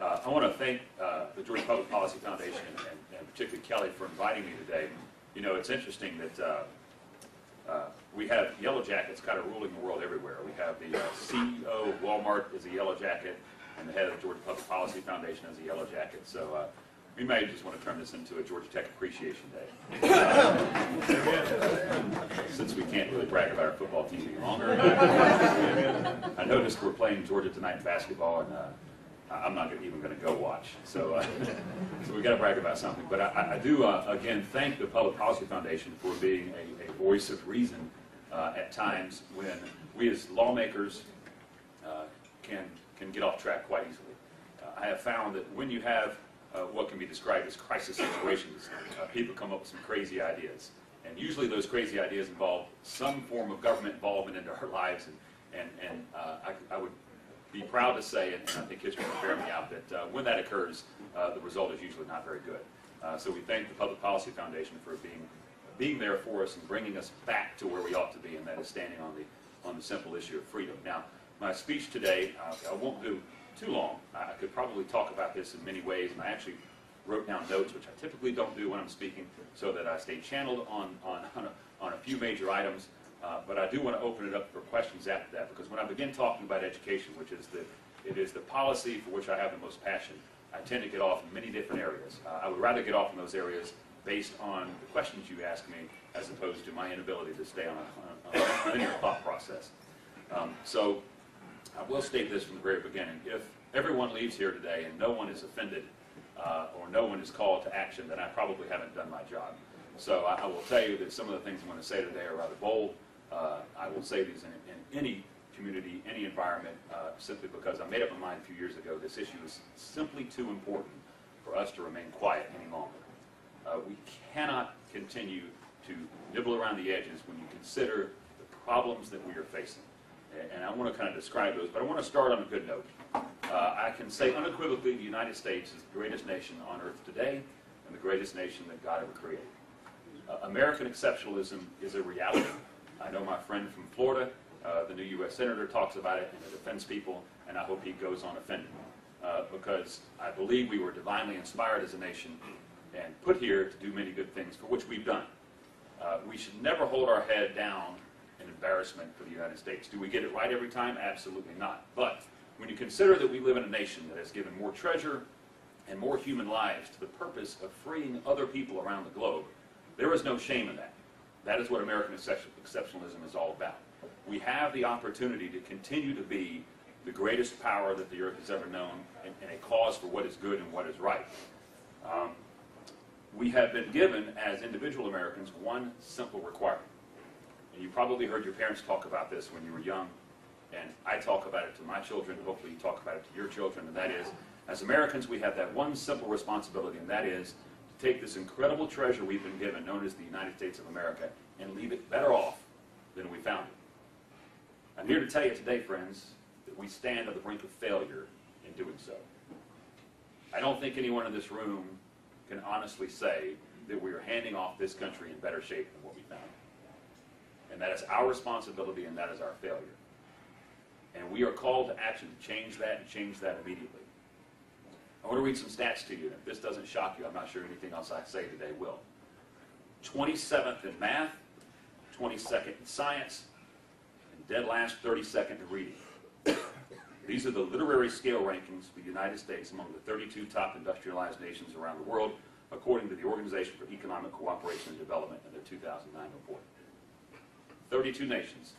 I want to thank the Georgia Public Policy Foundation and particularly Kelly for inviting me today. You know, it's interesting that we have Yellow Jackets kind of ruling the world everywhere. We have the CEO of Walmart is a Yellow Jacket, and the head of the Georgia Public Policy Foundation is a Yellow Jacket. So we may just want to turn this into a Georgia Tech Appreciation Day. Since we can't really brag about our football team any longer. I noticed we're playing Georgia tonight in basketball, and I'm not even going to go watch. So, so we got to brag about something. But I do, again, thank the Public Policy Foundation for being a voice of reason at times when we as lawmakers can get off track quite easily. I have found that when you have what can be described as crisis situations, people come up with some crazy ideas. And usually those crazy ideas involve some form of government involvement into our lives. And I would be proud to say, and I think history will bear me out, that when that occurs, the result is usually not very good. So we thank the Public Policy Foundation for being there for us and bringing us back to where we ought to be, and that is standing on the simple issue of freedom. Now, my speech today, I won't do too long. I could probably talk about this in many ways, and I actually wrote down notes, which I typically don't do when I'm speaking, so that I stay channeled on a few major items. But I do want to open it up for questions after that, because when I begin talking about education, which is the policy for which I have the most passion, I tend to get off in many different areas. I would rather get off in those areas based on the questions you ask me, as opposed to my inability to stay on a linear thought process. So I will state this from the very beginning. If everyone leaves here today and no one is offended or no one is called to action, then I probably haven't done my job. So I will tell you that some of the things I'm going to say today are rather bold. I will say these in any community, any environment, simply because I made up my mind a few years ago this issue is simply too important for us to remain quiet any longer. We cannot continue to nibble around the edges when you consider the problems that we are facing. And I want to kind of describe those, but I want to start on a good note. I can say unequivocally the United States is the greatest nation on earth today and the greatest nation that God ever created. American exceptionalism is a reality. I know my friend from Florida, the new U.S. Senator, talks about it and it offends people, and I hope he goes on offending. Because I believe we were divinely inspired as a nation and put here to do many good things, for which we've done. We should never hold our head down in embarrassment for the United States. Do we get it right every time? Absolutely not. But when you consider that we live in a nation that has given more treasure and more human lives to the purpose of freeing other people around the globe, there is no shame in that. That is what American exceptionalism is all about. We have the opportunity to continue to be the greatest power that the earth has ever known and a cause for what is good and what is right. We have been given, as individual Americans, one simple requirement. And you probably heard your parents talk about this when you were young, and I talk about it to my children, and hopefully you talk about it to your children, and that is, as Americans, we have that one simple responsibility, and that is to take this incredible treasure we've been given, known as the United States of America, and leave it better off than we found it. I'm here to tell you today, friends, that we stand on the brink of failure in doing so. I don't think anyone in this room can honestly say that we are handing off this country in better shape than what we found. And that is our responsibility, and that is our failure. And we are called to action to change that and change that immediately. I want to read some stats to you, and if this doesn't shock you, I'm not sure anything else I say today will. 27th in math, 22nd in science, and dead last 32nd in reading. These are the literary scale rankings for the United States among the 32 top industrialized nations around the world, according to the Organization for Economic Cooperation and Development in their 2009 report. 32 nations.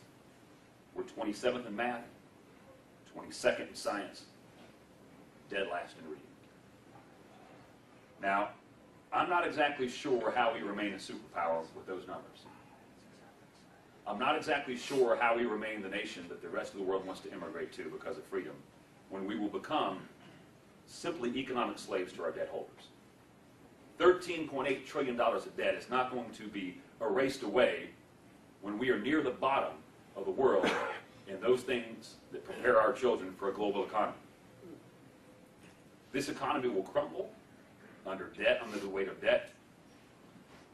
We're 27th in math, 22nd in science, dead last in reading. Now, I'm not exactly sure how we remain a superpower with those numbers. I'm not exactly sure how we remain the nation that the rest of the world wants to immigrate to because of freedom, when we will become simply economic slaves to our debt holders. $13.8 trillion of debt is not going to be erased away when we are near the bottom of the world in those things that prepare our children for a global economy. This economy will crumble under debt, under the weight of debt,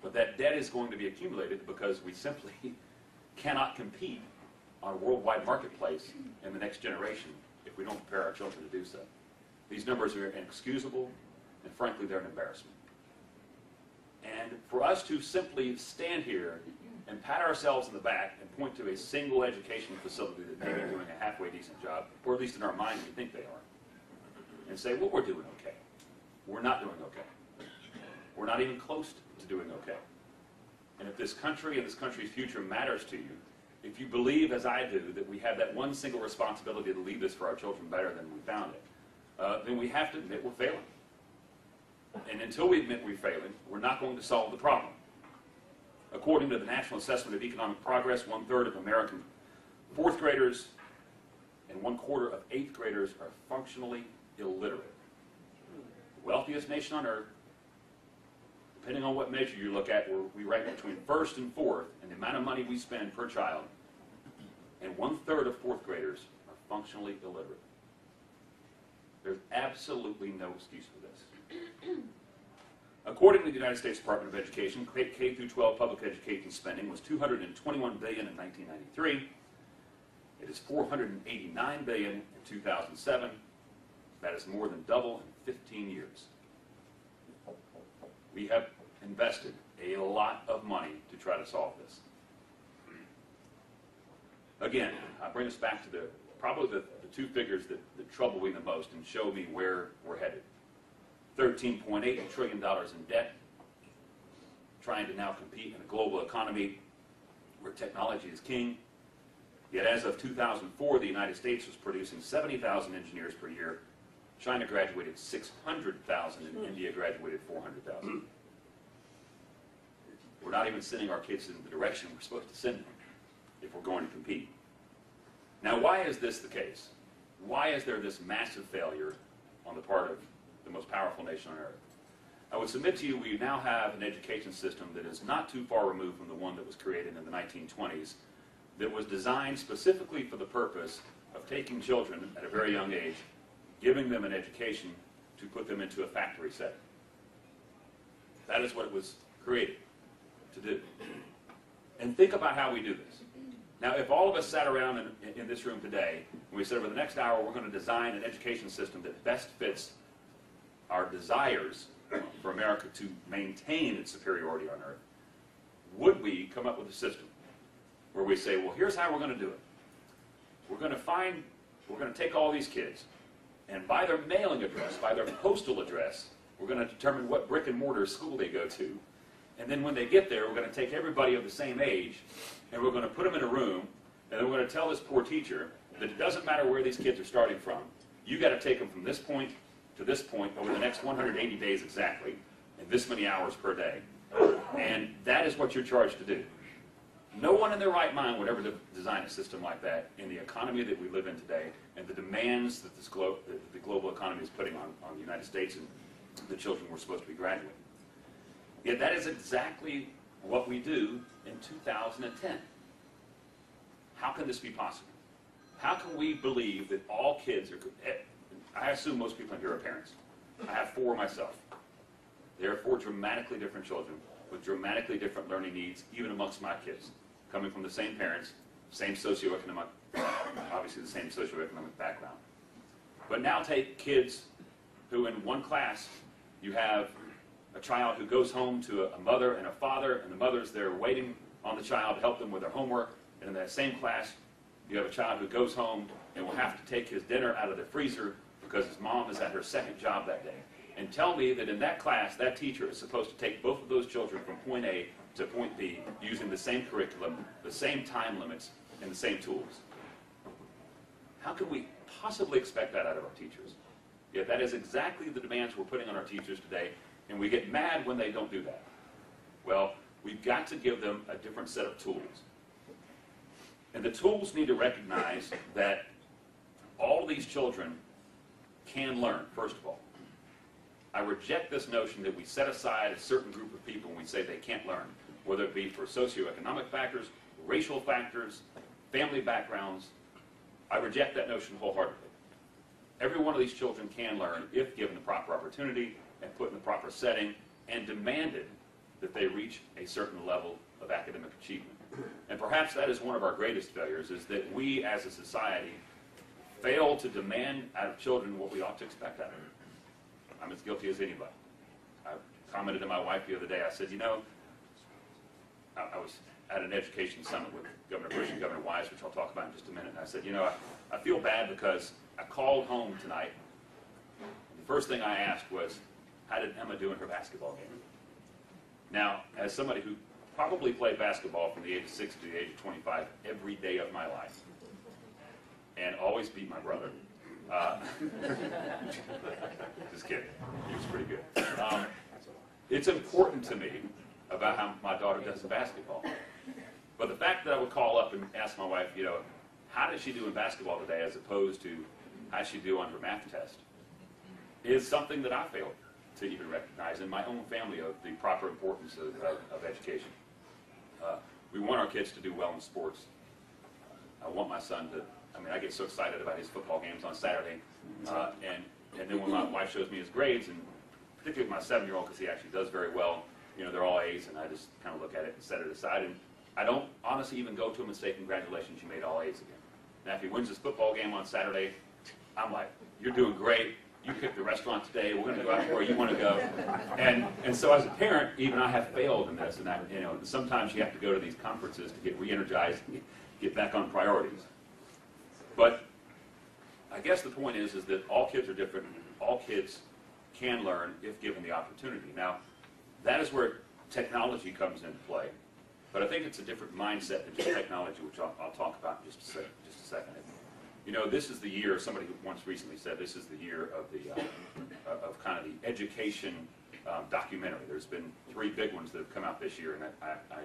but that debt is going to be accumulated because we simply cannot compete on a worldwide marketplace in the next generation if we don't prepare our children to do so. These numbers are inexcusable, and frankly, they're an embarrassment. And for us to simply stand here and pat ourselves in the back and point to a single education facility that may be doing a halfway decent job, or at least in our mind we think they are, and say, well, we're doing okay. We're not doing okay. We're not even close to doing okay. And if this country and this country's future matters to you, if you believe, as I do, that we have that one single responsibility to leave this for our children better than we found it, then we have to admit we're failing. And until we admit we're failing, we're not going to solve the problem. According to the National Assessment of Economic Progress, 1/3 of American fourth graders and 1/4 of eighth graders are functionally illiterate. The wealthiest nation on earth, depending on what measure you look at, we rank between first and fourth in the amount of money we spend per child, and 1/3 of fourth graders are functionally illiterate. There's absolutely no excuse for this. According to the United States Department of Education, K through 12 public education spending was $221 billion in 1993. It is $489 billion in 2007. That is more than double in 15 years. We have invested a lot of money to try to solve this. Again, I bring us back to probably the two figures that trouble me the most and show me where we're headed. $13.8 trillion in debt, trying to now compete in a global economy where technology is king. Yet as of 2004, the United States was producing 70,000 engineers per year. China graduated 600,000 and India graduated 400,000. We're not even sending our kids in the direction we're supposed to send them if we're going to compete. Now, why is this the case? Why is there this massive failure on the part of the most powerful nation on earth? I would submit to you we now have an education system that is not too far removed from the one that was created in the 1920s, that was designed specifically for the purpose of taking children at a very young age, giving them an education to put them into a factory setting. That is what it was created to do. And think about how we do this. Now, if all of us sat around in this room today, and we said over the next hour we're going to design an education system that best fits our desires for America to maintain its superiority on earth, would we come up with a system where we say, well, here's how we're going to do it. We're going to take all these kids, and by their mailing address, by their postal address, we're going to determine what brick and mortar school they go to. And then when they get there, we're going to take everybody of the same age, and we're going to put them in a room, and then we're going to tell this poor teacher that it doesn't matter where these kids are starting from. You got to take them from this point to this point over the next 180 days exactly, and this many hours per day. And that is what you're charged to do. No one in their right mind would ever design a system like that in the economy that we live in today and the demands that the global economy is putting on the United States and the children we're supposed to be graduating. Yet that is exactly what we do in 2010. How can this be possible? How can we believe that all kids are... I assume most people in here are parents. I have 4 myself. There are 4 dramatically different children with dramatically different learning needs, even amongst my kids, coming from the same parents, same socioeconomic, obviously the same socioeconomic background. But now take kids who in one class, you have a child who goes home to a mother and a father, and the mother's there waiting on the child to help them with their homework. And in that same class, you have a child who goes home and will have to take his dinner out of the freezer because his mom is at her second job that day. And tell me that in that class, that teacher is supposed to take both of those children from point A to point B using the same curriculum, the same time limits, and the same tools. How could we possibly expect that out of our teachers? Yet that is exactly the demands we're putting on our teachers today, and we get mad when they don't do that. Well, we've got to give them a different set of tools. And the tools need to recognize that all these children can learn, first of all. I reject this notion that we set aside a certain group of people and we say they can't learn, whether it be for socioeconomic factors, racial factors, family backgrounds. I reject that notion wholeheartedly. Every one of these children can learn if given the proper opportunity and put in the proper setting and demanded that they reach a certain level of academic achievement. And perhaps that is one of our greatest failures, is that we as a society fail to demand out of children what we ought to expect out of them. I'm as guilty as anybody. I commented to my wife the other day, I said, you know, I was at an education summit with Governor Bush and Governor Wise, which I'll talk about in just a minute, and I said, you know, I feel bad because I called home tonight, and the first thing I asked was, how did Emma do in her basketball game? Now, as somebody who probably played basketball from the age of 6 to the age of 25 every day of my life, and always beat my brother. Just kidding. He was pretty good. It's important to me about how my daughter does in basketball. But the fact that I would call up and ask my wife, you know, how did she do in basketball today as opposed to how she do on her math test, is something that I failed to even recognize in my own family of the proper importance of education. We want our kids to do well in sports. I want my son to, I mean, I get so excited about his football games on Saturday, and then when my wife shows me his grades, and particularly with my 7-year-old, because he actually does very well, you know, they're all A's, and I just kind of look at it and set it aside, and I don't honestly even go to him and say, congratulations, you made all A's again. Now, if he wins his football game on Saturday, I'm like, you're doing great. You picked the restaurant today. We're going to go out to where you want to go. And so as a parent, even I have failed in this. And you know, sometimes you have to go to these conferences to get re-energized and get back on priorities. But I guess the point is that all kids are different. All kids can learn if given the opportunity. Now, that is where technology comes into play. But I think it's a different mindset than just technology, which I'll talk about in just a second. You know, this is the year, somebody who once recently said this is the year of the of kind of the education documentary. There's been 3 big ones that have come out this year, and I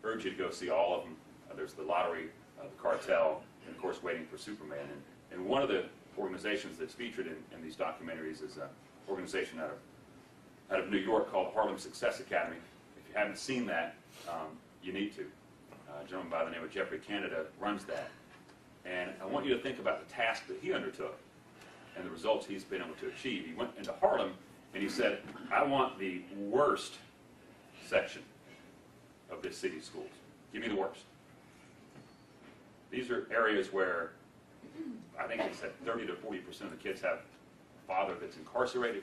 urge you to go see all of them. There's The Lottery, The Cartel, and of course Waiting for Superman. And one of the organizations that's featured in these documentaries is an organization out of New York called Harlem Success Academy. If you haven't seen that, you need to. A gentleman by the name of Jeffrey Canada runs that. And I want you to think about the task that he undertook and the results he's been able to achieve. He went into Harlem and he said, I want the worst section of this city's schools. Give me the worst. These are areas where I think he said 30 to 40% of the kids have a father that's incarcerated.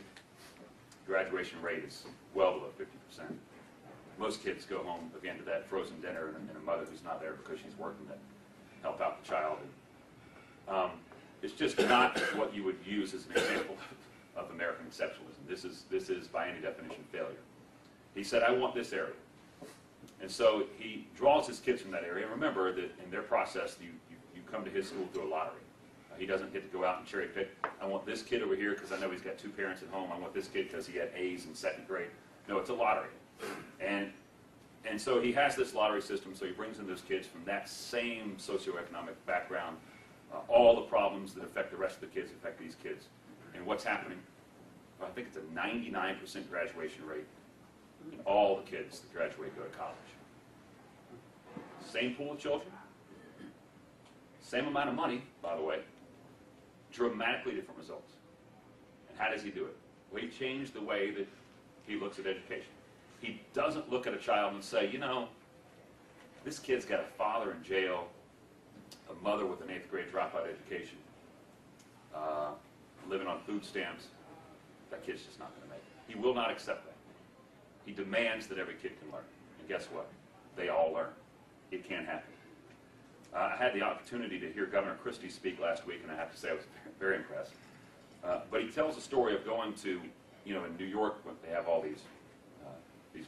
Graduation rate is well below 50%. Most kids go home again to that frozen dinner and a mother who's not there because she's working to help out the child. And, it's just not what you would use as an example of American exceptionalism. This is by any definition failure. He said, I want this area. And so he draws his kids from that area. And remember that in their process, you come to his school through a lottery. He doesn't get to go out and cherry pick. I want this kid over here because I know he's got 2 parents at home. I want this kid because he had A's in 2nd grade. No, it's a lottery. And so he has this lottery system, so he brings in those kids from that same socioeconomic background. All the problems that affect the rest of the kids affect these kids. And what's happening? Well, I think it's a 99% graduation rate in all the kids that graduate go to college. Same pool of children, same amount of money, by the way, dramatically different results. And how does he do it? Well, he changed the way that he looks at education. He doesn't look at a child and say, you know, this kid's got a father in jail, a mother with an 8th grade dropout education, living on food stamps. That kid's just not going to make it. He will not accept that. He demands that every kid can learn. And guess what? They all learn. It can happen. I had the opportunity to hear Governor Christie speak last week, and I have to say I was very impressed. But he tells a story of going to, you know, in New York, when they have all these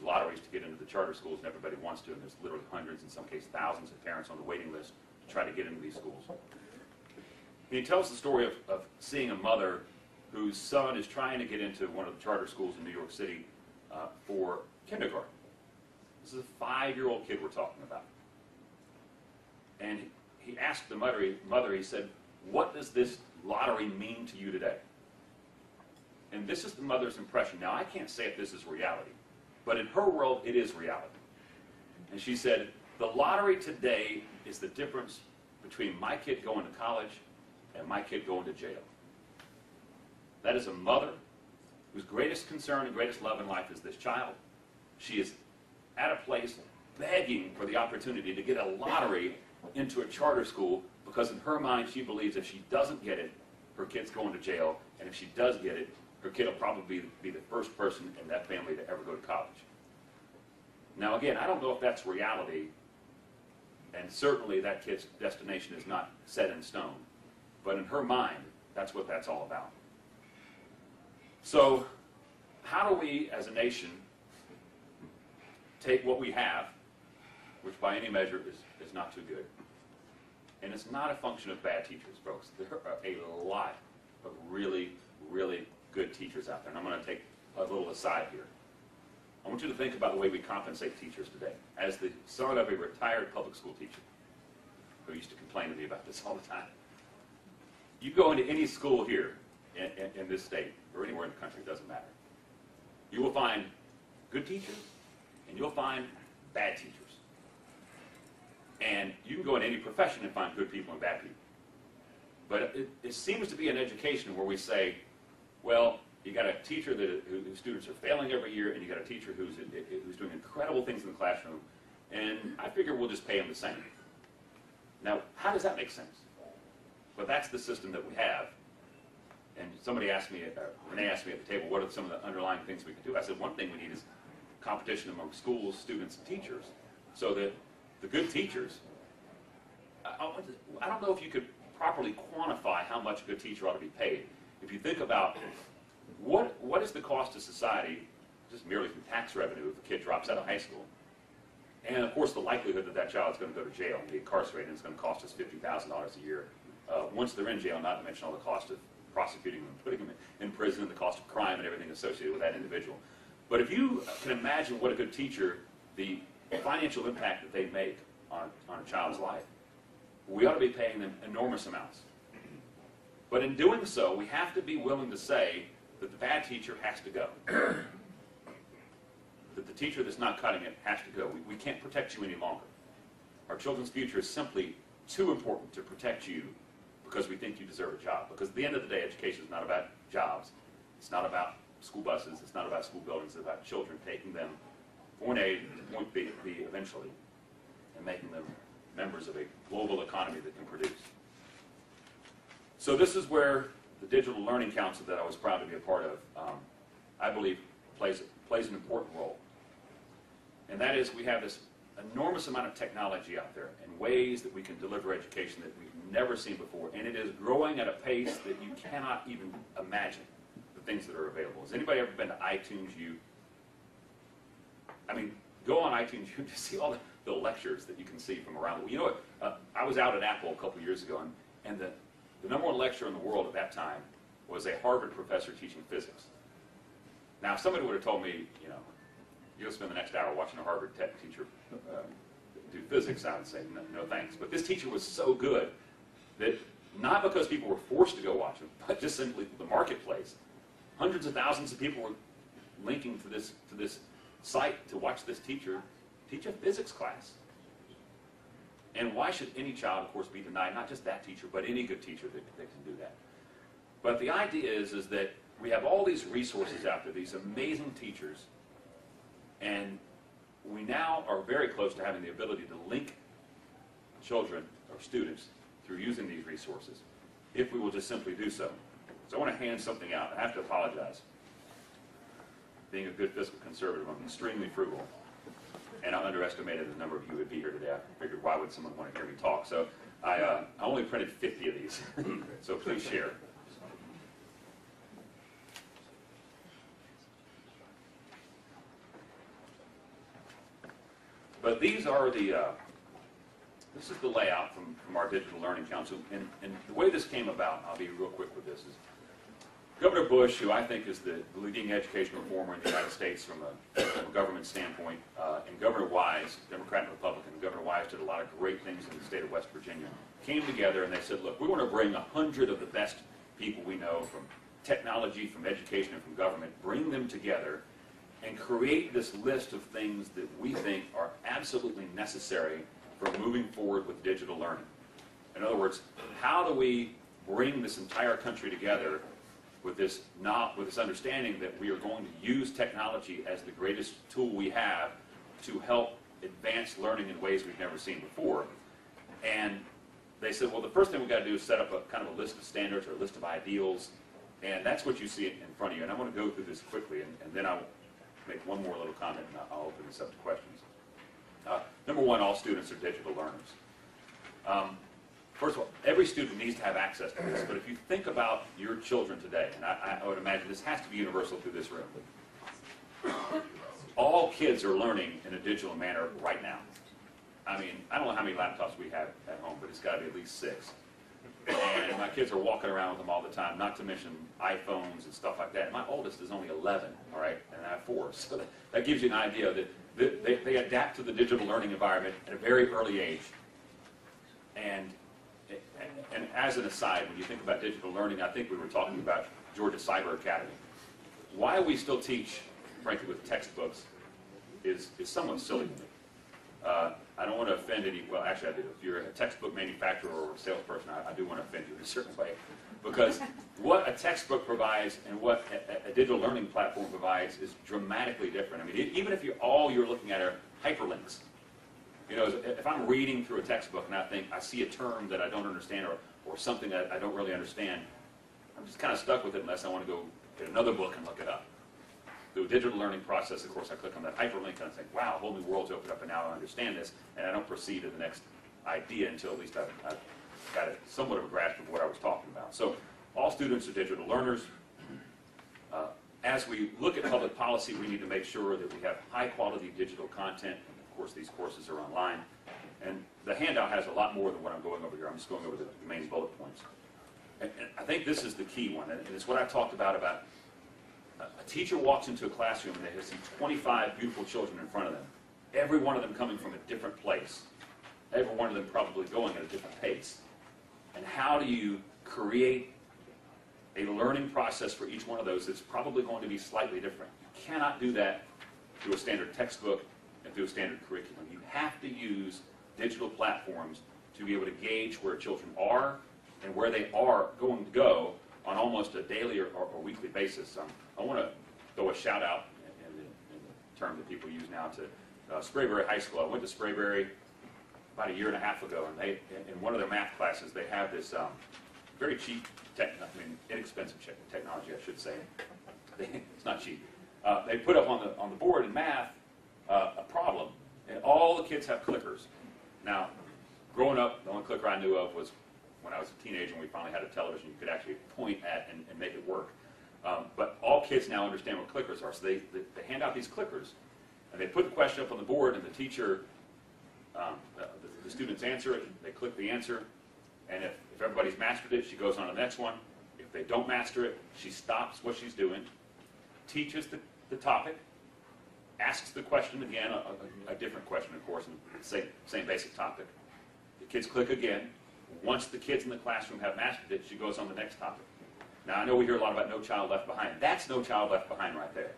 lotteries to get into the charter schools, and everybody wants to, and there's literally hundreds, in some cases thousands of parents on the waiting list to try to get into these schools. And he tells the story of seeing a mother whose son is trying to get into one of the charter schools in New York City for kindergarten. This is a 5-year-old kid we're talking about. And he asked the mother, he said, what does this lottery mean to you today? And this is the mother's impression. Now, I can't say if this is reality, but in her world, it is reality. And she said, the lottery today is the difference between my kid going to college and my kid going to jail. That is a mother whose greatest concern and greatest love in life is this child. She is at a place begging for the opportunity to get a lottery into a charter school because in her mind she believes if she doesn't get it, her kid's going to jail, and if she does get it, her kid will probably be the first person in that family to ever go to college. Now again, I don't know if that's reality, and certainly that kid's destination is not set in stone, but in her mind, that's what that's all about. So how do we as a nation take what we have, which by any measure is not too good, and it's not a function of bad teachers, folks. There are a lot of really, really good teachers out there, and I'm going to take a little aside here. I want you to think about the way we compensate teachers today. As the son of a retired public school teacher who used to complain to me about this all the time, you go into any school here in this state or anywhere in the country, it doesn't matter. You will find good teachers and you'll find bad teachers. And you can go in any profession and find good people and bad people. But it seems to be an education where we say, well, you got a teacher whose students are failing every year, and you got a teacher who's doing incredible things in the classroom, and I figure we'll just pay them the same. Now, how does that make sense? But that's the system that we have. And somebody asked me, Renee asked me at the table, what are some of the underlying things we can do? I said, one thing we need is competition among schools, students, and teachers, so that the good teachers, I don't know if you could properly quantify how much a good teacher ought to be paid. If you think about what is the cost to society, just merely from tax revenue, if a kid drops out of high school, and of course the likelihood that that child is going to go to jail and be incarcerated is going to cost us $50,000 a year. Once they're in jail, not to mention all the cost of prosecuting them, putting them in prison, and the cost of crime and everything associated with that individual. But if you can imagine what a good teacher, the financial impact that they make on a child's life, we ought to be paying them enormous amounts. But in doing so, we have to be willing to say that the bad teacher has to go. That the teacher that's not cutting it has to go. We can't protect you any longer. Our children's future is simply too important to protect you because we think you deserve a job. Because at the end of the day, education is not about jobs. It's not about school buses. It's not about school buildings. It's about children, taking them point A to point B eventually, and making them members of a global economy that can produce. So this is where the Digital Learning Council that I was proud to be a part of, I believe, plays an important role. And that is, we have this enormous amount of technology out there and ways that we can deliver education that we've never seen before. And it is growing at a pace that you cannot even imagine the things that are available. Has anybody ever been to iTunes U? I mean, go on iTunes U to see all the lectures that you can see from around the world. You know what? I was out at Apple a couple years ago, and the number one lecturer in the world at that time was a Harvard professor teaching physics. Now, if somebody would have told me, you know, you'll spend the next hour watching a Harvard tech teacher do physics, I would say, no thanks. But this teacher was so good that not because people were forced to go watch him, but just simply the marketplace. Hundreds of thousands of people were linking to this site to watch this teacher teach a physics class. And why should any child, of course, be denied, not just that teacher, but any good teacher that can do that? But the idea is that we have all these resources out there, these amazing teachers, and we now are very close to having the ability to link children or students through using these resources, if we will just simply do so. So I want to hand something out. I have to apologize. Being a good fiscal conservative, I'm extremely frugal. And I underestimated the number of you who would be here today. I figured, why would someone want to hear me talk? So I only printed 50 of these. So please share. But these are this is the layout from our Digital Learning Council. And the way this came about, I'll be real quick with this, is Governor Bush, who I think is the leading education reformer in the United States from a government standpoint, and Governor Wise, Democrat and Republican, Governor Wise did a lot of great things in the state of West Virginia, came together and they said, look, we want to bring 100 of the best people we know from technology, from education, and from government, bring them together and create this list of things that we think are absolutely necessary for moving forward with digital learning. In other words, how do we bring this entire country together with this understanding that we are going to use technology as the greatest tool we have to help advance learning in ways we've never seen before. And they said, well, the first thing we've got to do is set up a kind of a list of standards or a list of ideals, and that's what you see in front of you. And I want to go through this quickly, and then I'll make one more little comment, and I'll open this up to questions. Number one, all students are digital learners. First of all, every student needs to have access to this, but if you think about your children today, and I would imagine this has to be universal through this room, all kids are learning in a digital manner right now. I mean, I don't know how many laptops we have at home, but it's got to be at least 6. And my kids are walking around with them all the time, not to mention iPhones and stuff like that. My oldest is only 11, all right, and I have 4. So that gives you an idea that they adapt to the digital learning environment at a very early age. And as an aside, when you think about digital learning, I think we were talking about Georgia Cyber Academy. Why we still teach, frankly, with textbooks is somewhat silly to me. I don't want to offend any, well, actually I do. If you're a textbook manufacturer or a salesperson, I do want to offend you in a certain way. Because what a textbook provides and what a digital learning platform provides is dramatically different. I mean, even if all you're looking at are hyperlinks. You know, if I'm reading through a textbook and I see a term that I don't understand or something that I don't really understand, I'm just kind of stuck with it unless I want to go get another book and look it up. Through a digital learning process, of course, I click on that hyperlink and I think, wow, a whole new world's opened up and now I understand this, and I don't proceed to the next idea until at least I've got somewhat of a grasp of what I was talking about. So all students are digital learners. As we look at public policy, we need to make sure that we have high-quality digital content. Of course, these courses are online. And the handout has a lot more than what I'm going over here. I'm just going over the main bullet points. And I think this is the key one, and it's what I talked about a teacher walks into a classroom and they see 25 beautiful children in front of them, every one of them coming from a different place, every one of them probably going at a different pace. And how do you create a learning process for each one of those that's probably going to be slightly different? You cannot do that through a standard textbook and through a standard curriculum. You have to use digital platforms to be able to gauge where children are and where they are going to go on almost a daily or weekly basis. I want to throw a shout out in the term that people use now to Sprayberry High School. I went to Sprayberry about a year and a half ago, and they, in one of their math classes, they have this very cheap, inexpensive technology, I should say. It's not cheap. They put up on the board in math a problem, and all the kids have clickers. Now, growing up, the only clicker I knew of was when I was a teenager and we finally had a television you could actually point at and make it work. But all kids now understand what clickers are, so they hand out these clickers, and they put the question up on the board, and the teacher, the students answer it, they click the answer, and if everybody's mastered it, she goes on to the next one. If they don't master it, she stops what she's doing, teaches the topic, asks the question again, a different question, of course, and same basic topic. The kids click again. Once the kids in the classroom have mastered it, she goes on to the next topic. Now, I know we hear a lot about No Child Left Behind. That's No Child Left Behind right there.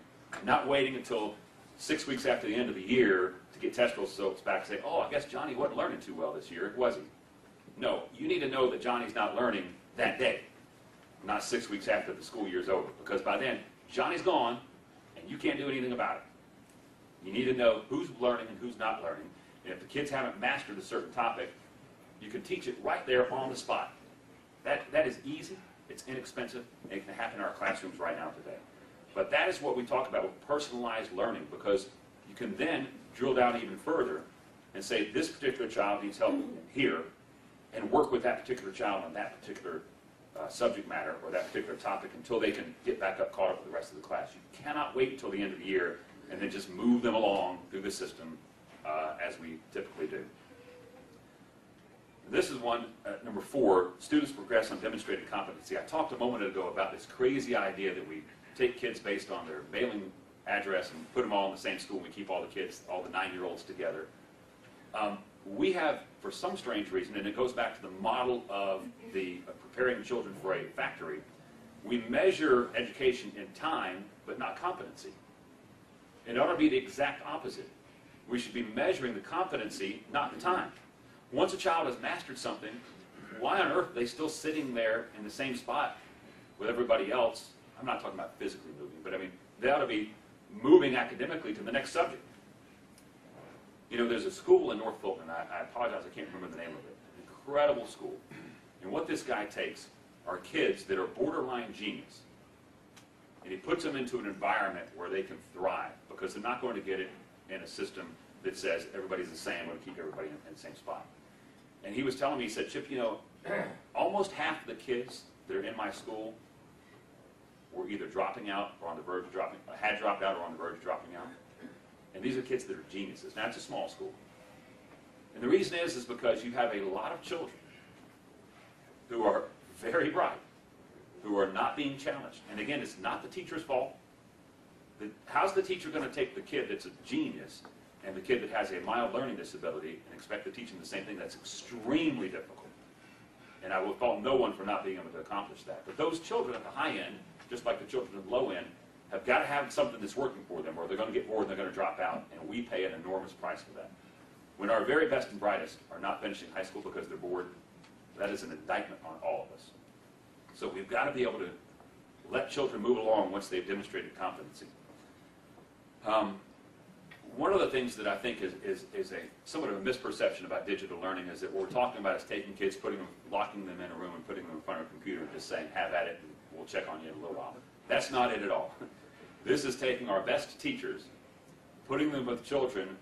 Not waiting until 6 weeks after the end of the year to get test results back and say, oh, I guess Johnny wasn't learning too well this year, was he? No, you need to know that Johnny's not learning that day, not 6 weeks after the school year's over, because by then, Johnny's gone, and you can't do anything about it. You need to know who's learning and who's not learning, and if the kids haven't mastered a certain topic, you can teach it right there on the spot. That is easy, it's inexpensive, and it can happen in our classrooms right now today. But that is what we talk about with personalized learning, because you can then drill down even further and say this particular child needs help here, and work with that particular child on that particular subject matter or that particular topic until they can get back up, caught up with the rest of the class. You cannot wait until the end of the year and then just move them along through the system as we typically do. This is one, number 4, students progress on demonstrated competency. I talked a moment ago about this crazy idea that we take kids based on their mailing address and put them all in the same school and we keep all the kids, all the 9-year-olds together. We have, for some strange reason, and it goes back to the model of preparing children for a factory, we measure education in time, but not competency. It ought to be the exact opposite. We should be measuring the competency, not the time. Once a child has mastered something, why on earth are they still sitting there in the same spot with everybody else? I'm not talking about physically moving, but I mean, they ought to be moving academically to the next subject. You know, there's a school in North Fulton, I apologize, I can't remember the name of it. incredible school. And what this guy takes are kids that are borderline genius, and he puts them into an environment where they can thrive, because they're not going to get it in a system that says everybody's the same, we're going to keep everybody in the same spot. And he was telling me, he said, Chip, you know, almost half the kids that are in my school were either dropping out or on the verge of dropping, had dropped out or on the verge of dropping out. And these are kids that are geniuses. Now, it's a small school. And the reason is because you have a lot of children who are very bright, who are not being challenged. And again, it's not the teacher's fault. How's the teacher going to take the kid that's a genius and the kid that has a mild learning disability and expect to teach them the same thing? That's extremely difficult. And I will fault no one for not being able to accomplish that. But those children at the high end, just like the children at the low end, have got to have something that's working for them, or they're going to get bored and they're going to drop out. And we pay an enormous price for that. When our very best and brightest are not finishing high school because they're bored, that is an indictment on all of us. So we've got to be able to let children move along once they've demonstrated competency. One of the things that I think is a somewhat of a misperception about digital learning is that what we're talking about is taking kids, locking them in a room and putting them in front of a computer and just saying, have at it, and we'll check on you in a little while. That's not it at all. This is taking our best teachers, putting them with children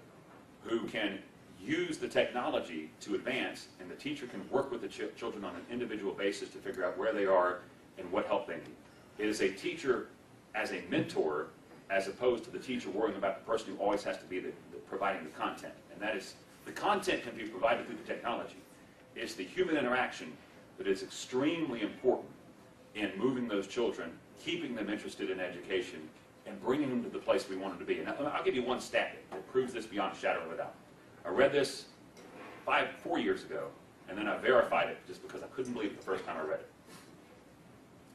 who can use the technology to advance, and the teacher can work with the children on an individual basis to figure out where they are and what help they need. It is a teacher as a mentor, as opposed to the teacher worrying about the person who always has to be providing the content. And that is, the content can be provided through the technology. It's the human interaction that is extremely important in moving those children, keeping them interested in education, and bringing them to the place we want them to be. And I'll give you one stat that proves this beyond a shadow of a doubt. I read this 4 years ago, and then I verified it just because I couldn't believe it the first time I read it.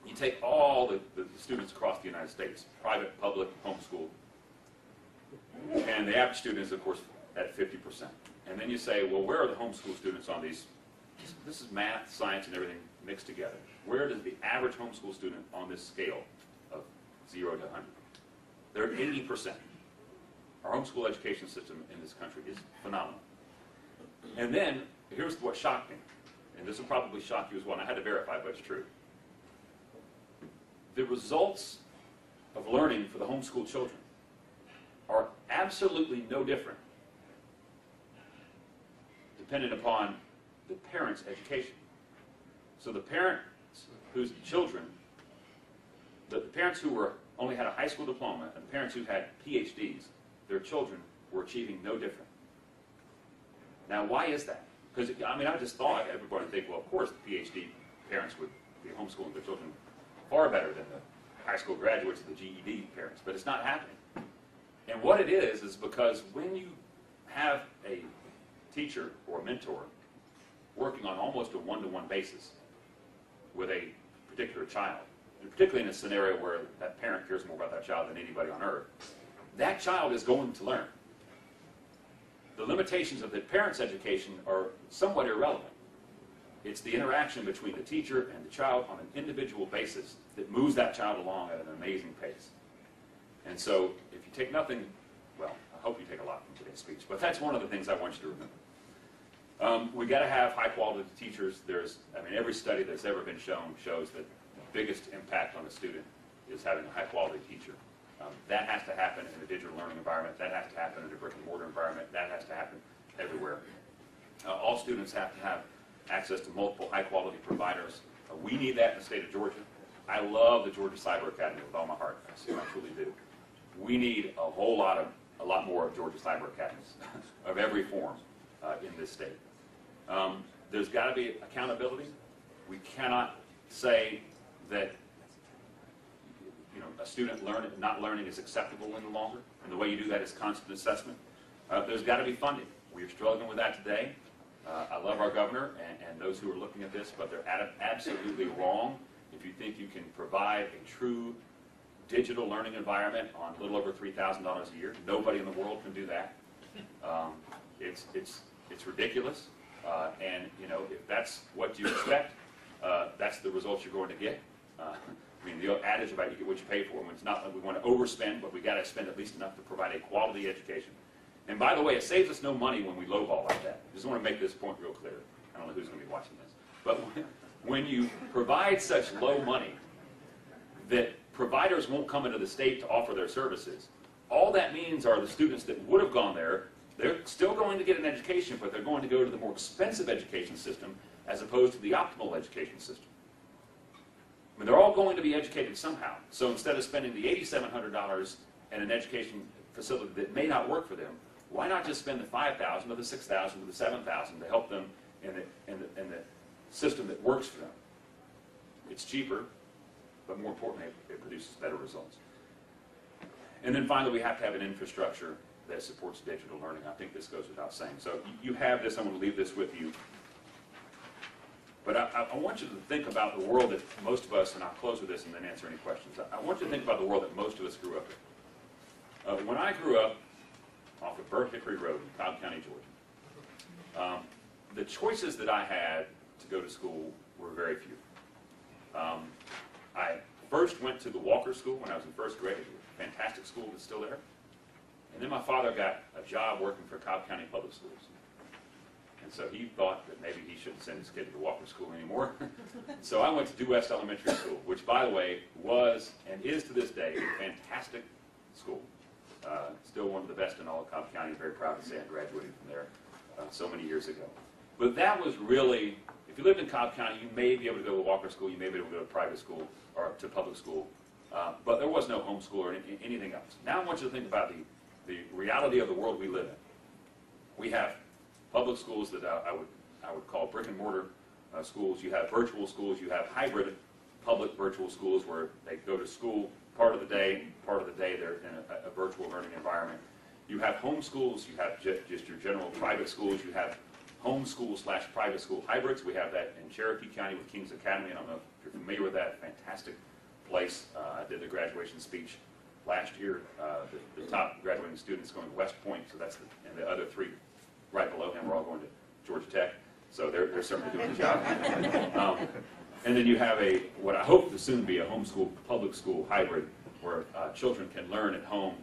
You take all the students across the United States, private, public, homeschool, and the average student is, of course, at 50%. And then you say, well, where are the homeschool students on these? This is math, science, and everything mixed together. Where does the average homeschool student on this scale of 0 to 100? They're at 80%. Our homeschool education system in this country is phenomenal. And then, here's what shocked me, and this will probably shock you as well, and I had to verify, but it's true. The results of learning for the homeschool children are absolutely no different dependent upon the parents' education. So the parents whose children, the parents who only had a high school diploma and the parents who had PhDs, their children were achieving no different. Now, why is that? Because, I mean, I just thought everybody would think, well, of course the PhD parents would be homeschooling their children far better than the high school graduates of the GED parents, but it's not happening. And what it is because when you have a teacher or a mentor working on almost a one-to-one basis with a particular child, and particularly in a scenario where that parent cares more about that child than anybody on earth, that child is going to learn. The limitations of the parent's education are somewhat irrelevant. It's the interaction between the teacher and the child on an individual basis that moves that child along at an amazing pace. And so, if you take nothing, well, I hope you take a lot from today's speech, but that's one of the things I want you to remember. We've got to have high-quality teachers. Every study that's ever been shown shows that the biggest impact on a student is having a high-quality teacher. That has to happen in a digital learning environment. That has to happen in a brick-and-mortar environment. That has to happen everywhere. All students have to have access to multiple high-quality providers. We need that in the state of Georgia. I love the Georgia Cyber Academy with all my heart. I truly do. We need a lot more of Georgia Cyber Academies of every form in this state. There's got to be accountability. We cannot say that a student not learning is acceptable any longer, and the way you do that is constant assessment. There's got to be funding. We're struggling with that today. I love our governor and those who are looking at this, but they're absolutely wrong if you think you can provide a true digital learning environment on a little over $3,000 a year. Nobody in the world can do that. It's ridiculous, and if that's what you expect, that's the results you're going to get. The adage about you get what you pay for, it's not like we want to overspend, but we got to spend at least enough to provide a quality education. And by the way, it saves us no money when we lowball like that. I just want to make this point real clear. don't know who's going to be watching this. But when you provide such low money that providers won't come into the state to offer their services, all that means are the students that would have gone there, they're still going to get an education, but they're going to go to the more expensive education system as opposed to the optimal education system. I mean, they're all going to be educated somehow. So instead of spending the $8,700 in an education facility that may not work for them, why not just spend the $5,000 or the $6,000 or the $7,000 to help them in the system that works for them? It's cheaper, but more importantly, it produces better results. And then finally, we have to have an infrastructure that supports digital learning. I think this goes without saying. So you have this. I'm going to leave this with you. But I want you to think about the world that most of us, and I'll close with this and then answer any questions. I want you to think about the world that most of us grew up in. When I grew up off of Burnt Hickory Road in Cobb County, Georgia, the choices that I had to go to school were very few. I first went to the Walker School when I was in first grade. It was a fantastic school that's still there. And then my father got a job working for Cobb County Public Schools. And so he thought that maybe he shouldn't send his kid to the Walker School anymore. So I went to Due West Elementary School, which, by the way, was and is to this day a fantastic school. Still one of the best in all of Cobb County. Very proud to say I graduated from there so many years ago. But that was really, if you lived in Cobb County, you may be able to go to Walker School, you may be able to go to private school or to public school, but there was no homeschool or anything else. Now I want you to think about the reality of the world we live in. We have public schools that I would call brick and mortar schools. You have virtual schools. You have hybrid public virtual schools where they go to school part of the day they're in a virtual learning environment. You have home schools. You have just your general private schools. You have homeschool / private school hybrids. We have that in Cherokee County with King's Academy. I don't know if you're familiar with that. Fantastic place. I did the graduation speech last year. The top graduating students going to West Point, so that's and the other three right below him are all going to Georgia Tech. So they're certainly doing the job. And then you have what I hope to soon be a homeschool public school hybrid where children can learn at home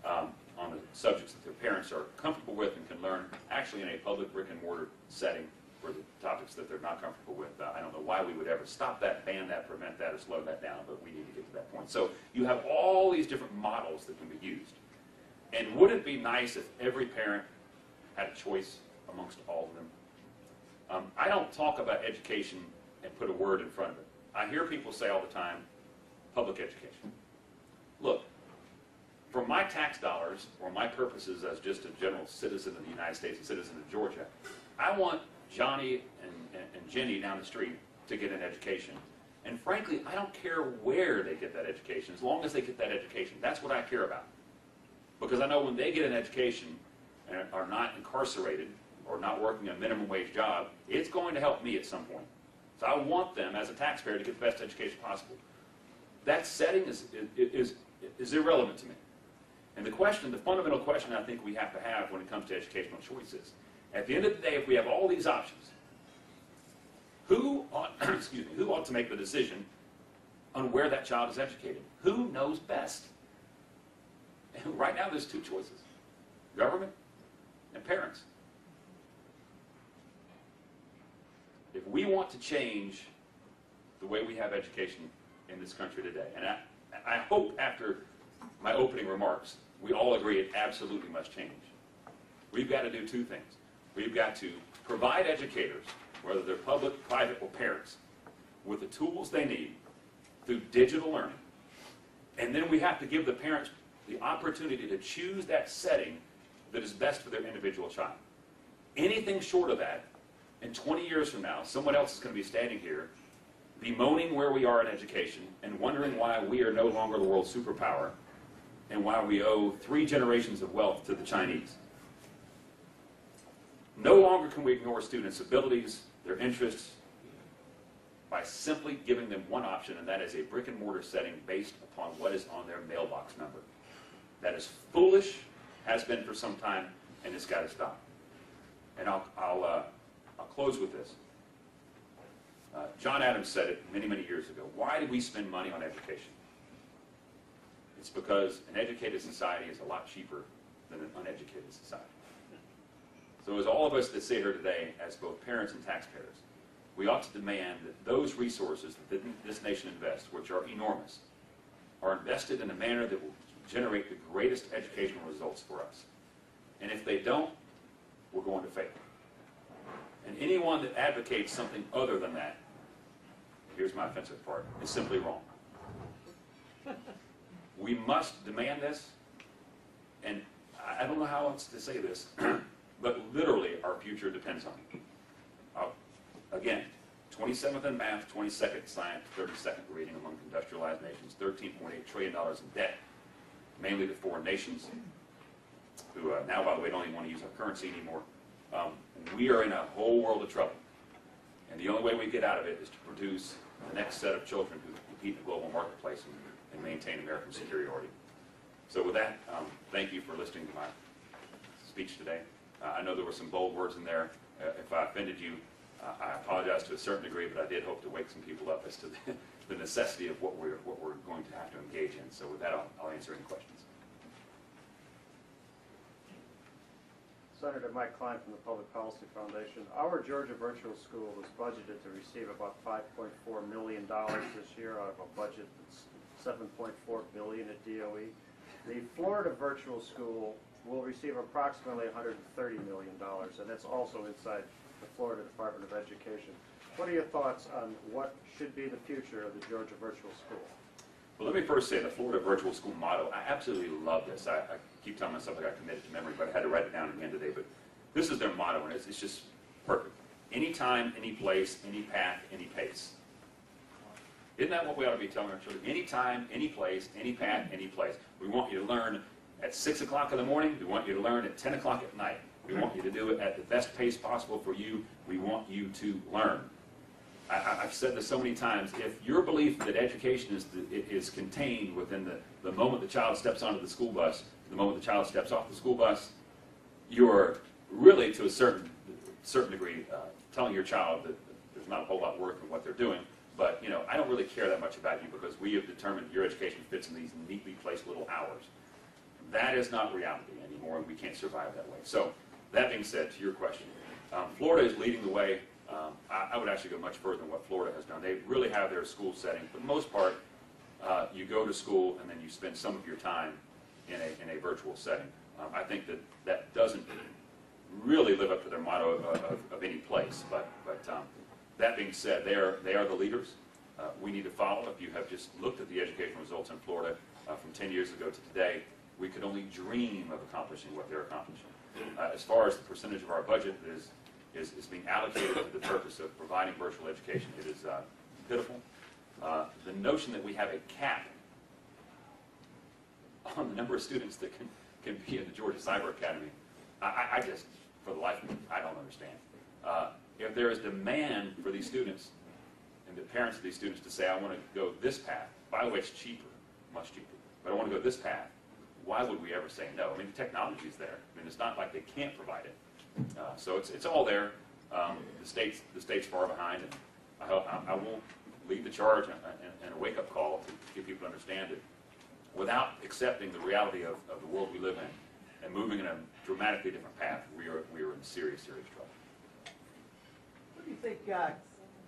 on the subjects that their parents are comfortable with and can learn actually in a public brick and mortar setting for the topics that they're not comfortable with. I don't know why we would ever stop that, ban that, prevent that, or slow that down, but we need to get to that point. So you have all these different models that can be used. And wouldn't it be nice if every parent had a choice amongst all of them? I don't talk about education and put a word in front of it. I hear people say all the time, public education. Look, for my tax dollars, or my purposes as just a general citizen of the United States, a citizen of Georgia, I want Johnny and Jenny down the street to get an education. And frankly, I don't care where they get that education, as long as they get that education. That's what I care about. Because I know when they get an education and are not incarcerated or not working a minimum wage job, it's going to help me at some point. So I want them, as a taxpayer, to get the best education possible. That setting is irrelevant to me. And the fundamental question I think we have to have when it comes to educational choices, at the end of the day, if we have all these options, who ought, who ought to make the decision on where that child is educated? Who knows best? And right now, there's two choices: government and parents. If we want to change the way we have education in this country today, and I hope after my opening remarks, we all agree it absolutely must change. We've got to do two things. We've got to provide educators, whether they're public, private, or parents, with the tools they need through digital learning. And then we have to give the parents the opportunity to choose that setting that is best for their individual child. Anything short of that, in 20 years from now, someone else is going to be standing here bemoaning where we are in education and wondering why we are no longer the world's superpower and why we owe 3 generations of wealth to the Chinese. No longer can we ignore students' abilities, their interests, by simply giving them one option, and that is a brick and mortar setting based upon what is on their mailbox number. That is foolish, has been for some time, and it's got to stop. And I'll close with this. John Adams said it many, many years ago. Why do we spend money on education? It's because an educated society is a lot cheaper than an uneducated society. So as all of us that sit here today, as both parents and taxpayers, we ought to demand that those resources that this nation invests, which are enormous, are invested in a manner that will generate the greatest educational results for us. And if they don't, we're going to fail. And anyone that advocates something other than that, here's my offensive part, is simply wrong. We must demand this, and I don't know how else to say this, but literally our future depends on it. Again, 27th in math, 22nd in science, 32nd reading among industrialized nations, $13.8 trillion in debt, mainly to foreign nations, who now, by the way, don't even want to use our currency anymore. We are in a whole world of trouble. And the only way we get out of it is to produce the next set of children who compete in the global marketplace and maintain American superiority. So with that, thank you for listening to my speech today. I know there were some bold words in there. If I offended you, I apologize to a certain degree, but I did hope to wake some people up as to the necessity of what we're going to have to engage in. So with that, I'll answer any questions. Senator Mike Klein from the Public Policy Foundation. Our Georgia Virtual School is budgeted to receive about $5.4 million this year out of a budget that's $7.4 billion at DOE. The Florida Virtual School will receive approximately $130 million, and that's also inside the Florida Department of Education. What are your thoughts on what should be the future of the Georgia Virtual School? Well, let me first say the Florida Virtual School motto, I absolutely love this. I keep telling myself I got committed to memory, but I had to write it down again today. But this is their motto, and it's just perfect. Anytime, any place, any path, any pace. Isn't that what we ought to be telling our children? Anytime, any place, any path, any place. We want you to learn at 6 o'clock in the morning. We want you to learn at 10 o'clock at night. We want you to do it at the best pace possible for you. We want you to learn. I've said this so many times. If your belief that education is contained within the moment the child steps onto the school bus, the moment the child steps off the school bus, you're really, to a certain degree, telling your child that there's not a whole lot worth in what they're doing. But, you know, I don't really care that much about you because we have determined your education fits in these neatly placed little hours. That is not reality anymore, and we can't survive that way. So, that being said, to your question, Florida is leading the way. I would actually go much further than what Florida has done. They really have their school setting. For the most part, you go to school and then you spend some of your time in a virtual setting. I think that doesn't really live up to their motto of any place. But that being said, they are the leaders. We need to follow. If you have just looked at the educational results in Florida from 10 years ago to today, we could only dream of accomplishing what they're accomplishing. As far as the percentage of our budget that is being allocated to the purpose of providing virtual education, it is pitiful. The notion that we have a cap on the number of students that can be in the Georgia Cyber Academy, I just, for the life of me, I don't understand. If there is demand for these students and the parents of these students to say, I want to go this path, by the way, it's cheaper, much cheaper, but I want to go this path, why would we ever say no? I mean, the technology is there. I mean, it's not like they can't provide it. So it's all there. The state's far behind, and I will lead the charge and a wake-up call to get people to understand it without accepting the reality of the world we live in and moving in a dramatically different path. We are in serious trouble. What do you think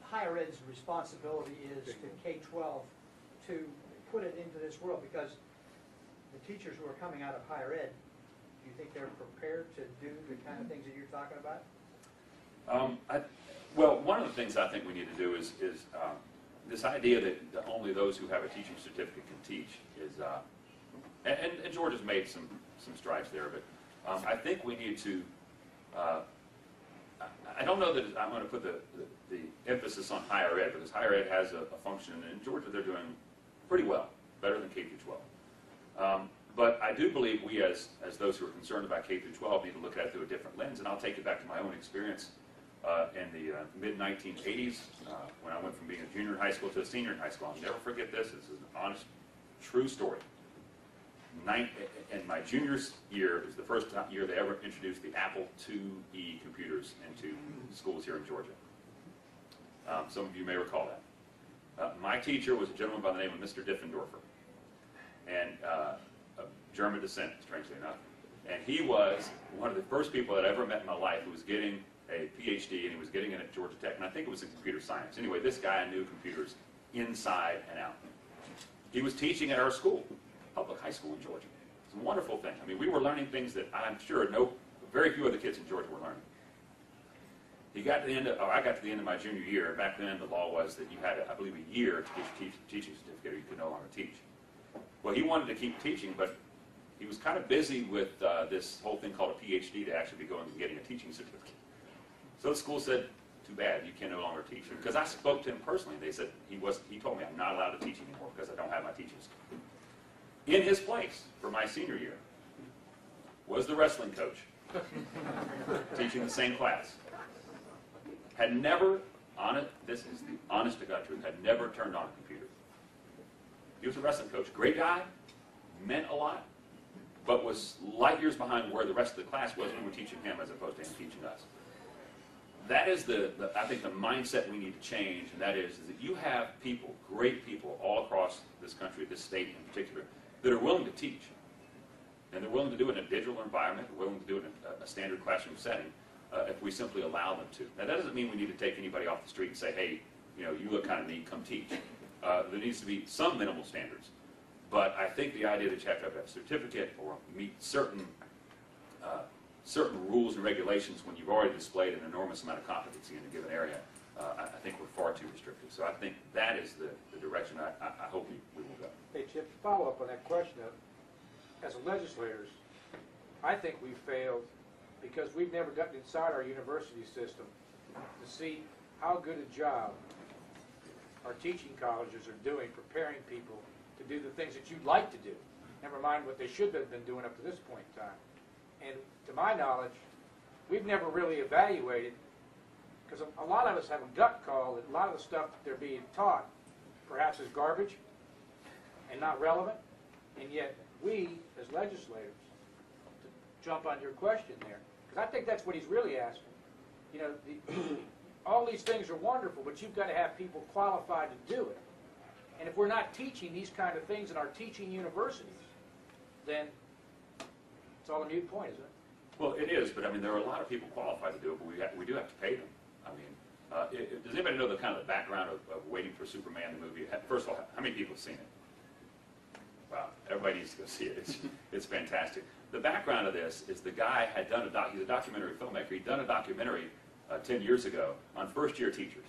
higher ed's responsibility is to K-12 to put it into this world? Because the teachers who are coming out of higher ed, do you think they're prepared to do the kind of things that you're talking about? Well, one of the things I think we need to do is this idea that only those who have a teaching certificate can teach is, and Georgia's made some strides there, but I think we need to, I don't know that I'm going to put the emphasis on higher ed, because higher ed has a function, and in Georgia they're doing pretty well, better than K through 12. But I do believe we, as those who are concerned about K through 12, need to look at it through a different lens, and I'll take it back to my own experience in the mid-1980s when I went from being a junior in high school to a senior in high school. I'll never forget this. This is an honest, true story. In my junior year, it was the first year they ever introduced the Apple IIe computers into schools here in Georgia. Some of you may recall that. My teacher was a gentleman by the name of Mr. Diffendorfer, and of German descent, strangely enough. And he was one of the first people that I ever met in my life who was getting a PhD, and he was getting it at Georgia Tech, and I think it was in computer science. Anyway, this guy knew computers inside and out. He was teaching at our school, public high school in Georgia. It's a wonderful thing. I mean, we were learning things that I'm sure very few other kids in Georgia were learning. I got to the end of my junior year. Back then, the law was that you had, I believe, a year to get your teaching certificate, or you could no longer teach. Well, he wanted to keep teaching, but he was kind of busy with this whole thing called a PhD to actually be going and getting a teaching certificate. So the school said, too bad, you can no longer teach. Because I spoke to him personally, and they said, he told me I'm not allowed to teach anymore because I don't have my teaching certificate. In his place, for my senior year, was the wrestling coach, teaching the same class. Had never, this is the honest to God truth, had never turned on a computer. He was a wrestling coach. Great guy, meant a lot, but was light years behind where the rest of the class was when we were teaching him as opposed to him teaching us. That is I think the mindset we need to change, and that is that you have people, great people, all across this country, this state in particular, that are willing to teach. And they're willing to do it in a digital environment, they're willing to do it in a standard classroom setting, if we simply allow them to. Now, that doesn't mean we need to take anybody off the street and say, hey, you look kind of neat, come teach. There needs to be some minimal standards. But I think the idea that you have to have a certificate or meet certain rules and regulations when you've already displayed an enormous amount of competency in a given area, I think we're far too restrictive. So I think that is the direction I hope we will go. Hey, Chip, to follow up on that question, as legislators, I think we failed because we've never gotten inside our university system to see how good a job our teaching colleges are doing preparing people to do the things that you'd like to do, never mind what they should have been doing up to this point in time. And to my knowledge, we've never really evaluated, because a lot of us have a gut call that a lot of the stuff that they're being taught perhaps is garbage and not relevant, and yet we, as legislators, to jump on your question there, because I think that's what he's really asking. All these things are wonderful, but you've got to have people qualified to do it. And if we're not teaching these kind of things in our teaching universities, then it's all a moot point, isn't it? Well, it is, but I mean, there are a lot of people qualified to do it, but we do have to pay them. I mean, does anybody know the kind of the background of Waiting for Superman, the movie? First of all, how many people have seen it? Wow, everybody needs to go see it. It's fantastic. The background of this is the guy had done he's a documentary filmmaker. He'd done a documentary 10 years ago on first-year teachers.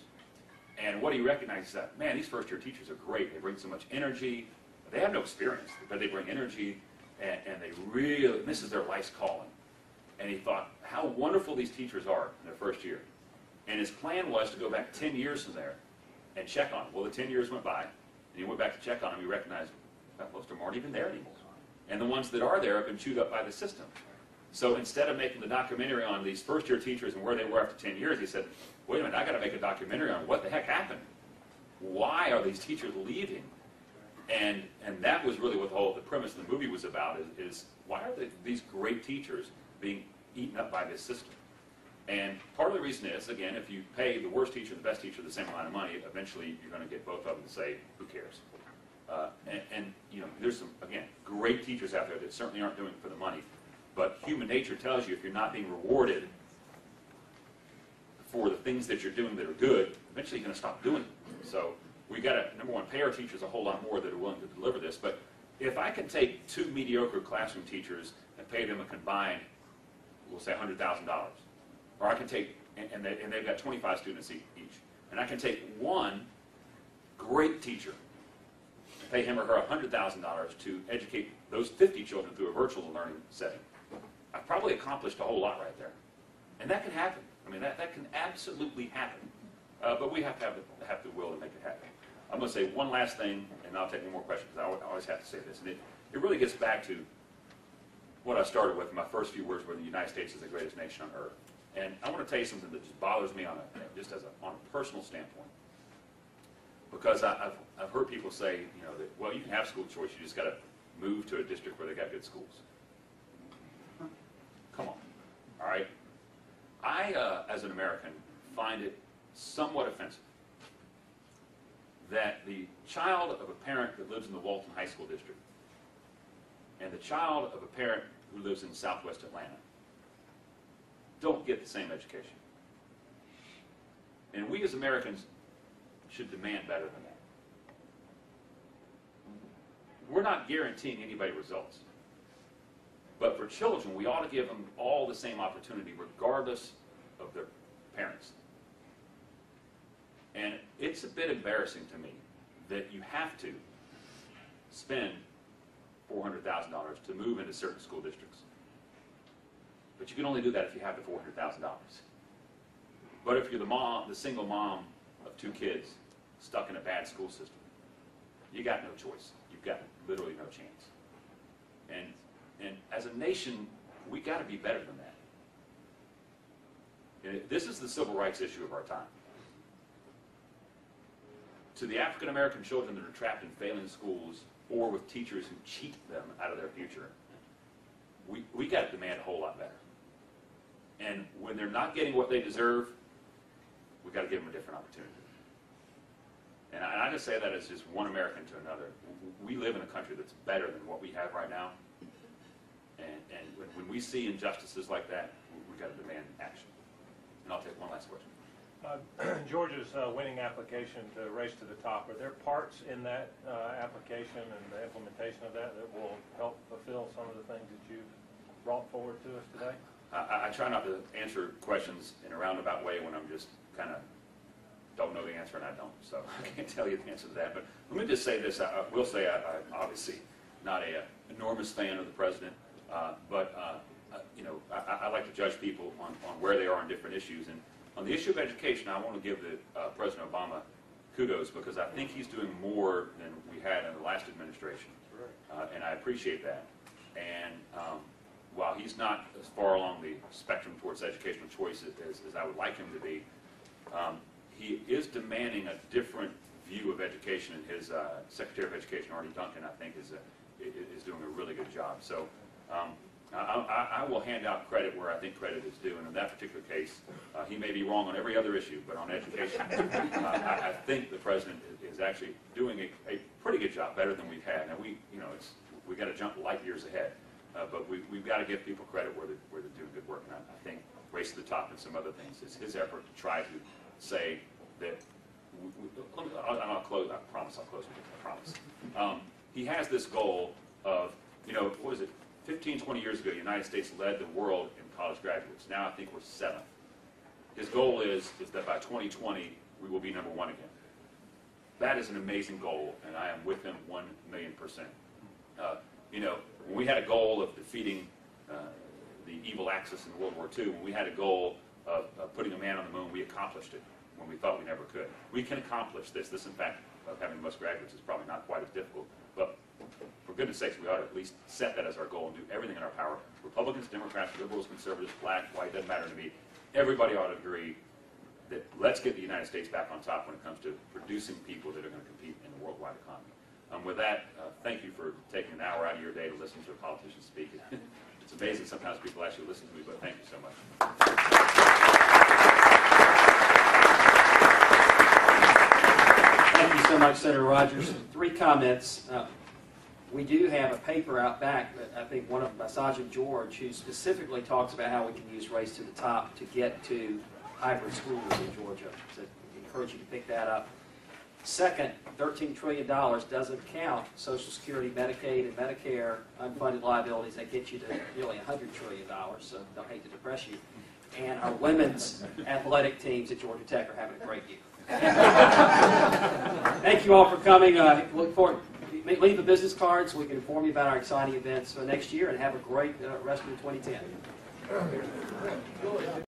And what he recognized is that, man, these first-year teachers are great. They bring so much energy. They have no experience, but they bring energy, and they really, this is their life's calling. And he thought, how wonderful these teachers are in their first year. And his plan was to go back 10 years from there and check on them. Well, the 10 years went by, and he went back to check on them. He recognized, well, most of them aren't even there anymore. And the ones that are there have been chewed up by the system. So instead of making the documentary on these first-year teachers and where they were after 10 years, he said, wait a minute, I got to make a documentary on what the heck happened. Why are these teachers leaving? And that was really what the premise of the movie was about, is why are these great teachers being eaten up by this system? And part of the reason is, again, if you pay the worst teacher and the best teacher the same amount of money, eventually you're going to get both of them to say, who cares? There's some, again, great teachers out there that certainly aren't doing it for the money. But human nature tells you if you're not being rewarded for the things that you're doing that are good, eventually you're going to stop doing it. So we got to, number one, pay our teachers a whole lot more that are willing to deliver this. But if I can take two mediocre classroom teachers and pay them a combined, we'll say $100,000, or I can take, and they've got 25 students each, and I can take one great teacher, pay him or her $100,000 to educate those 50 children through a virtual learning setting, I've probably accomplished a whole lot right there. And that can happen. I mean, that can absolutely happen. But we have to have the will to make it happen. I'm going to say one last thing, and I'll take one more question, because I always have to say this. And it really gets back to what I started with. My first few words were the United States is the greatest nation on earth. And I want to tell you something that just bothers me on a personal standpoint. Because I've heard people say, that, well, you can have school choice, you just got to move to a district where they got good schools. Come on, all right? I, as an American, find it somewhat offensive that the child of a parent that lives in the Walton High School District and the child of a parent who lives in southwest Atlanta don't get the same education. And we as Americans should demand better than that. We're not guaranteeing anybody results. But for children, we ought to give them all the same opportunity regardless of their parents. And it's a bit embarrassing to me that you have to spend $400,000 to move into certain school districts. But you can only do that if you have the $400,000. But if you're the single mom of 2 kids stuck in a bad school system, you got no choice. You've got literally no chance. And as a nation, we got to be better than that. And this is the civil rights issue of our time. To the African American children that are trapped in failing schools or with teachers who cheat them out of their future, we got to demand a whole lot better. And when they're not getting what they deserve, we got to give them a different opportunity. And I just say that as just one American to another. We live in a country that's better than what we have right now. And when we see injustices like that, we've got to demand action. And I'll take one last question. Georgia's winning application to Race to the Top, are there parts in that application and the implementation of that that will help fulfill some of the things that you've brought forward to us today? I try not to answer questions in a roundabout way when I'm just kind of don't know the answer and I don't. So I can't tell you the answer to that. But let me just say this. I will say I'm obviously not an enormous fan of the president, but you know, I like to judge people on where they are on different issues. And on the issue of education, I want to give President Obama kudos because I think he's doing more than we had in the last administration. And I appreciate that. And while he's not as far along the spectrum towards educational choice as I would like him to be, he is demanding a different view of education, and his Secretary of Education, Artie Duncan, I think, is doing a really good job. So I will hand out credit where I think credit is due, and in that particular case, he may be wrong on every other issue, but on education, I think the President is actually doing a pretty good job, better than we've had. Now, we got to jump light years ahead. But we've got to give people credit where they're doing good work. And I think Race to the Top and some other things is his effort to try to say that, I'll close, I promise I'll close with this, I promise. He has this goal of, what was it, 15, 20 years ago, the United States led the world in college graduates. Now I think we're 7th. His goal is that by 2020, we will be #1 again. That is an amazing goal, and I am with him 1,000,000%. When we had a goal of defeating the evil Axis in World War II, when we had a goal of putting a man on the moon, we accomplished it when we thought we never could. We can accomplish this. This, in fact, of having the most graduates is probably not quite as difficult. But for goodness sakes, we ought to at least set that as our goal and do everything in our power. Republicans, Democrats, liberals, conservatives, black, white, doesn't matter to me. Everybody ought to agree that let's get the United States back on top when it comes to producing people that are going to compete in the worldwide economy. With that, thank you for taking an hour out of your day to listen to a politician speak. It's amazing sometimes people actually listen to me, but thank you so much. Thank you so much, Senator Rogers. 3 comments. We do have a paper out back, that I think one of by Sergeant George, who specifically talks about how we can use Race to the Top to get to hybrid schools in Georgia. So I encourage you to pick that up. Second, $13 trillion doesn't count Social Security, Medicaid, and Medicare unfunded liabilities that get you to nearly $100 trillion, so don't hate to depress you. And our women's athletic teams at Georgia Tech are having a great year. Thank you all for coming. Look forward. Leave the business cards so we can inform you about our exciting events for next year, and have a great rest of 2010.